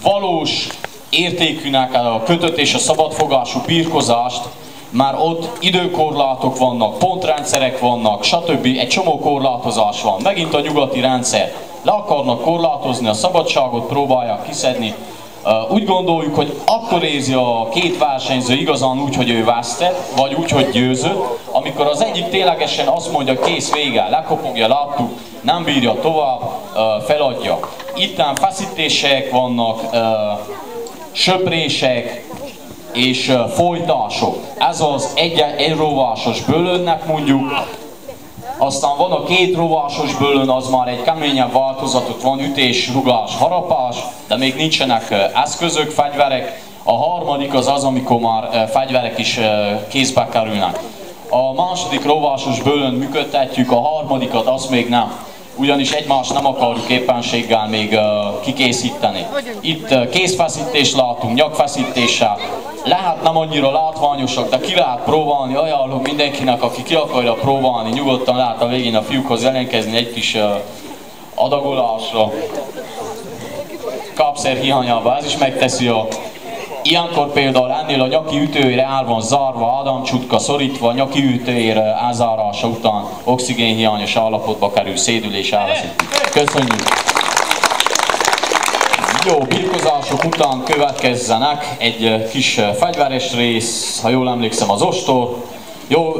Valós értékűnek a kötött és a szabadfogású birkozást, már ott időkorlátok vannak, pontrendszerek vannak, stb. Egy csomó korlátozás van. Megint a nyugati rendszer. Le akarnak korlátozni, a szabadságot próbálják kiszedni. Úgy gondoljuk, hogy akkor érzi a két versenyző igazán úgy, hogy ő vesztett, vagy úgy, hogy győzött, amikor az egyik ténylegesen azt mondja, kész, vége, lekopogja, láttuk, nem bírja tovább, feladja. Itten feszítések vannak, söprések és folytások. Ez az egy rovásos bőlönnek mondjuk. Aztán van a két rovásos bőlön, az már egy keményebb változatot van, ütés, rugás, harapás, de még nincsenek eszközök, fegyverek. A harmadik az az, amikor már fegyverek is kézbe kerülnek. A második rovásos bőlön működtetjük, a harmadikat azt még nem. Ugyanis egymást nem akarjuk éppenséggel még kikészíteni. Itt kézfeszítést látunk, nyakfeszítéssel. Lehet nem annyira látványosak, de ki lehet próbálni. Ajánlom mindenkinek, aki ki akarja próbálni, nyugodtan lehet a végén a fiúkhoz jelentkezni egy kis adagolásra. Kápszer hiányában ez is megteszi a... Ilyenkor például ennél a nyaki ütőére el van zárva, ádámcsutka szorítva, nyaki ütőér elzárása után oxigénhiányos állapotba kerül, szédül és elveszíti. Köszönjük! Jó, birkozások után következzenek egy kis fegyveres rész, ha jól emlékszem, az ostor. Jó,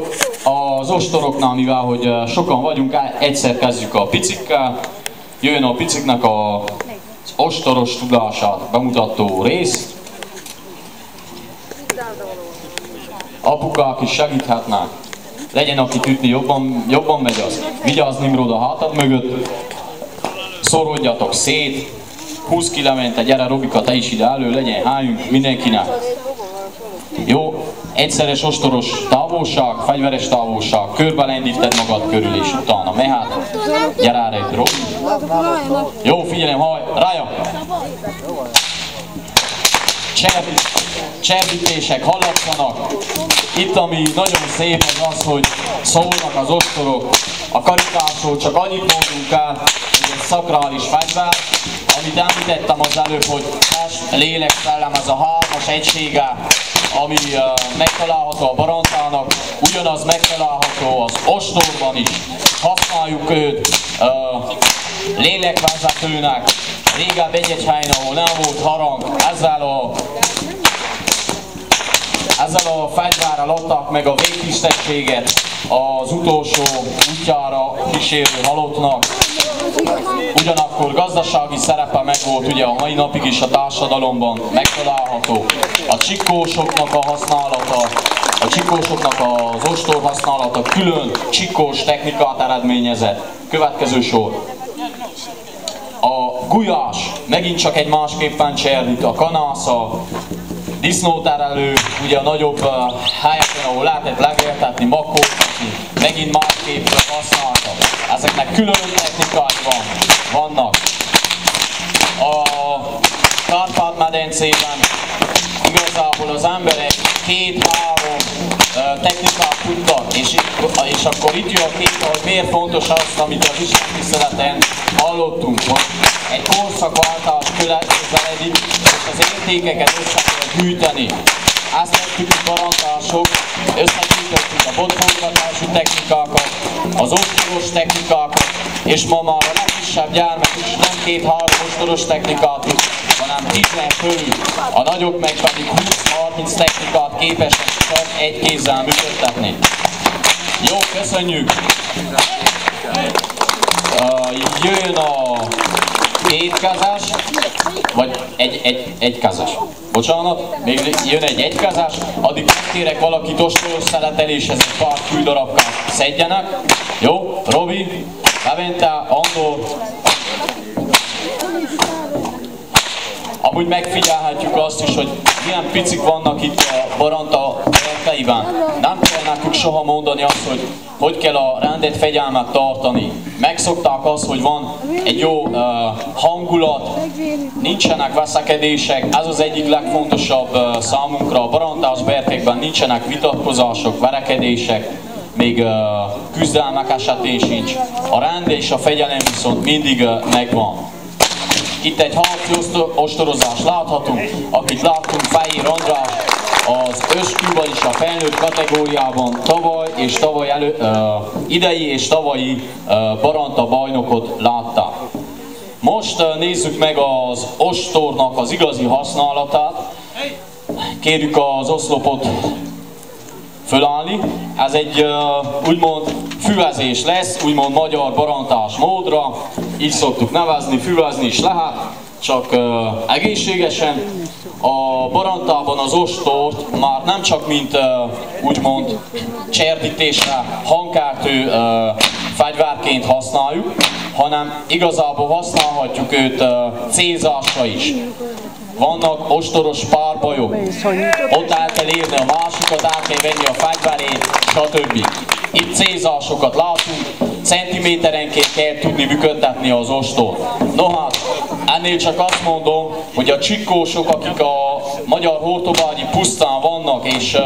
az ostoroknál, mivel hogy sokan vagyunk, egyszer kezdjük a picikkel. Jöjjön a piciknek az ostoros tudását bemutató rész. Apukák is segíthetnek. Legyen, akit ütni, jobban megy az. Vigyázz, Nimrod, a hátad mögött. Szorodjatok szét. 20 kilométer, gyere Robika, te is ide elő, legyen hájunk mindenkinek. Jó, egyszeres ostoros távolság, fegyveres távolság, körbe lendíted magad körül és utána mehet. Gyere erre itt, Robi. Jó, figyelem, haj, rája! Cserbítések hallatszanak. Itt ami nagyon szép az, hogy szólnak az ostorok. A karikásról csak annyit mondunk el, hogy egy szakrális fegyver, amit említettem az előbb, hogy test, lélek, szellem, ez a hármas egysége, ami megtalálható a barantának, ugyanaz megtalálható az ostorban is. Használjuk őt lélekvezetőnek. Régebb egy helyen, ahol nem volt harang, ezzel a fegyverrel adták meg a végtisztességet az utolsó útjára kísérő halottnak. Ugyanakkor gazdasági szerepe megvolt, ugye a mai napig is a társadalomban megtalálható. A csikkósoknak a használata, a csikkósoknak az ostor használata külön csikkós technikát eredményezett. Következő sor. A gulyás megint csak egy másképpen cserlit, a kanász, a disznóterelő, ugye a nagyobb helyeken, ahol lehetett legeltetni, makkoltatni, megint másképp használtak. Ezeknek külön technikák vannak. A Kárpát-medencében igazából az emberek 2-3 technikát tudtak, és akkor itt jön a kép, hogy miért fontos azt, amit az istentiszteleten hallottunk, hogy egy korszakváltás közeledik, és az értékeket össze kell gyűjteni. Ezt tettük a barantások, összegyűjtöttük a botforgatási technikákat, az ostoros technikákat, és ma már a legkisebb gyermek is nem 2-3 ostoros technikát tud, hanem 10 fölül. A nagyok meg pedig 20-30 technikát képesek csak egy kézzel működtetni. Jó, köszönjük! Jöjjön a kétkezes, vagy egykezes. Bocsánat, még jön egy egykezes, addig megkérek valakit ostoros szeleteléshez egy pár fűdarabkát szedjenek. Jó, Robi, Levente, Andor. Amúgy megfigyelhetjük azt is, hogy milyen picik vannak itt a baranta kereteiben. Nem kell nekük soha mondani azt, hogy kell a rendet, fegyelmet tartani. Megszokták azt, hogy van egy jó hangulat, nincsenek veszekedések, ez az egyik legfontosabb számunkra. A barantás berkekben nincsenek vitatkozások, verekedések, még küzdelmek esetén sincs. A rend és a fegyelem viszont mindig megvan. Itt egy harci ostorozást láthatunk, akit láttunk Fehér András az esküvőben is a felnőtt kategóriában idei és tavalyi Baranta bajnokot látták. Most nézzük meg az ostornak az igazi használatát. Kérjük az oszlopot fölállni. Ez egy úgymond füvezés lesz, úgymond magyar barantás módra. Így szoktuk nevezni, füvezni is lehet, csak egészségesen. A barantában az ostort már nem csak mint úgymond cserdítésre, hangkeltő fegyverként használjuk, hanem igazából használhatjuk őt célzásra is. Vannak ostoros párbajok, ott el kell érni a másikat, el kell venni a fegyverét, stb. Itt célzásokat látunk, centiméterenként kell tudni működtetni az ostort. No hát, ennél csak azt mondom, hogy a csikkósok, akik a magyar Hortobágyi pusztán vannak, és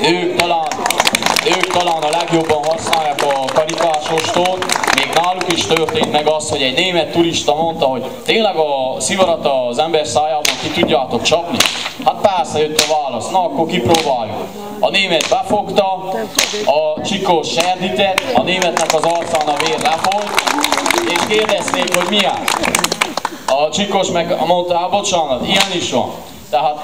ők talán a legjobban használják a karikás ostort, még náluk is történt meg az, hogy egy német turista mondta, hogy tényleg a szivarat az ember szájában ki tudjátok csapni? Hát persze, jött a válasz, na akkor kipróbáljuk. A német befogta, a csikós serdített, a németnek az arcán a vér lefolyt, és kérdezték, hogy milyen. A csikós meg mondta, hát bocsánat, ilyen is van. Tehát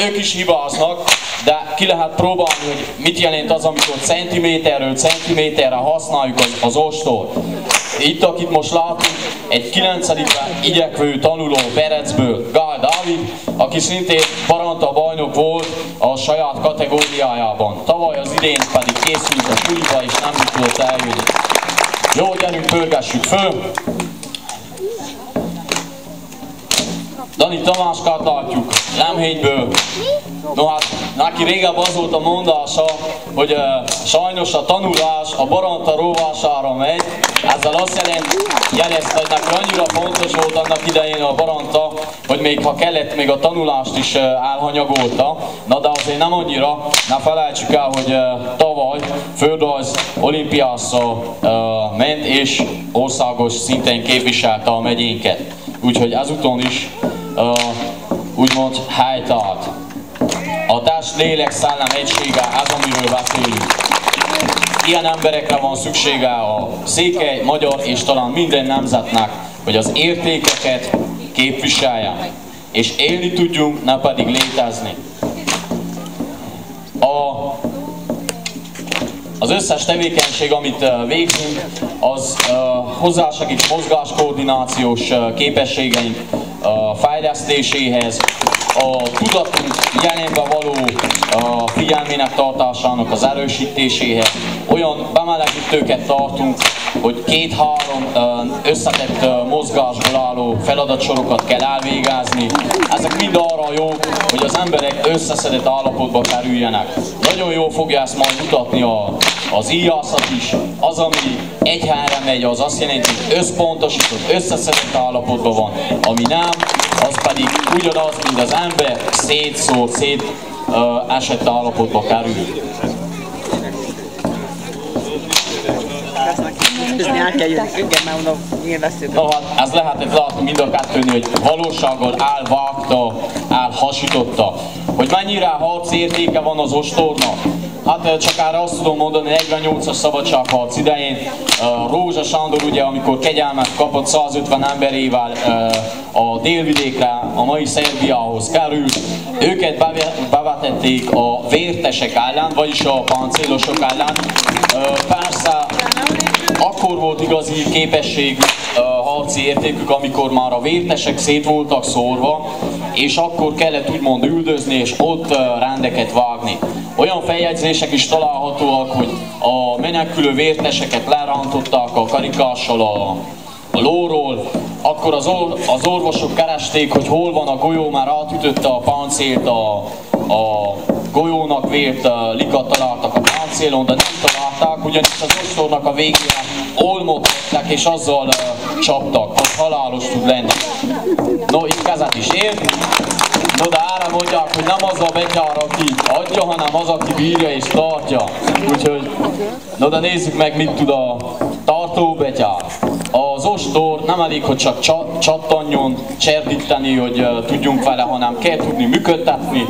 ők is hibáznak, de ki lehet próbálni, hogy mit jelent az, amikor centiméterről centiméterre használjuk az ostort. Itt, akit most látunk, egy 9-ben igyekvő tanuló Berecből, Gál Dávid, aki szintén Baranta bajnok volt a saját kategóriájában. Tavaly az idén pedig készült a suliba, és nem tudott eljönni. Jó, gyerünk, pörgessük föl. Dani Tamáskát látjuk, Lemhényből. No hát, neki régebb az volt a mondása, hogy sajnos a tanulás a baranta rovására megy. Ezzel azt jelezte, hogy neki annyira fontos volt annak idején a baranta, hogy még ha kellett, még a tanulást is elhanyagolta. Na de azért nem annyira, ne felejtsük el, hogy tavaly földrajz olimpiászra ment, és országos szinten képviselte a megyénket. Úgyhogy ezúton is úgymond helytált. A test, lélek, szellem egysége, ez amiről beszélünk. Ilyen emberekre van szüksége a székely, magyar és talán minden nemzetnek, hogy az értékeket képviseljen, és élni tudjunk, ne pedig létezni. Az összes tevékenység, amit végzünk, az hozzásegít mozgáskoordinációs képességeink fejlesztéséhez, a tudatunk jelenben való figyelmének tartásának az erősítéséhez. Olyan bemelegítőket tartunk, hogy 2-3 összetett mozgásból álló feladatsorokat kell elvégezni. Ezek mind arra jók, hogy az emberek összeszedett állapotba kerüljenek. Nagyon jól fogja ezt majd mutatni az íjászat is. Az, ami egy helyre megy, az azt jelenti, hogy összpontosított, összeszedett állapotban van. Ami nem, az pedig ugyanaz, mint az ember, szétszórt, esett állapotba kerül. Na hát, ez lehetett látni mind a kettőnél, hogy valósággal elvágta, elhasította. Hogy mennyire harci értéke van az ostornak? Hát csak erre azt tudom mondani, 48-as szabadságharc idején Rózsa Sándor ugye, amikor kegyelmet kapott 150 emberével a délvidékre, a mai Szerbiához került, őket bevetették a vértesek ellen, vagyis a páncélosok ellen. Persze akkor volt igazi képességük, harci értékük, amikor már a vértesek szét voltak szórva, és akkor kellett úgymond üldözni, és ott rendeket vágni. Olyan feljegyzések is találhatóak, hogy a menekülő vérteseket lerántották a karikással a lóról, akkor az orvosok keresték, hogy hol van a golyó, már átütötte a páncélt, a golyónak vért likat találtak a páncélon, de nem találták, ugyanis az ostornak a végére olmot vettek, és azzal csaptak, az halálos tud lenni. No, itt kezet is ér. No, de erre mondják, hogy nem az a betyár, aki adja, hanem az, aki bírja és tartja. Úgyhogy, no, de nézzük meg, mit tud a tartó betyár. Az ostor nem elég, hogy csak csattanjon, cserdíteni, hogy tudjunk vele, hanem kell tudni működtetni.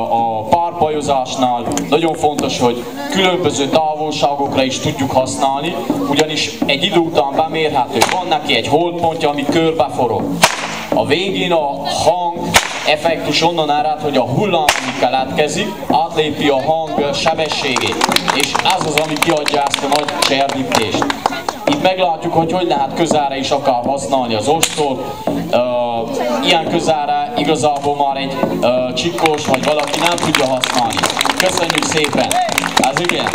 A párpajozásnál nagyon fontos, hogy különböző távolságokra is tudjuk használni, ugyanis egy idő után bemérhető, van neki egy holdpontja, ami körbeforog. A végén a hang effektus onnan ered, hogy a hullám, ami keletkezik, átlépi a hang sebességét, és ez az, ami kiadja ezt a nagy cserdítést. Itt meglátjuk, hogy lehet közelre is akár használni az ostort. Ilyen közelre igazából már egy csikkos vagy valaki nem tudja használni. Köszönjük szépen! Ez igen!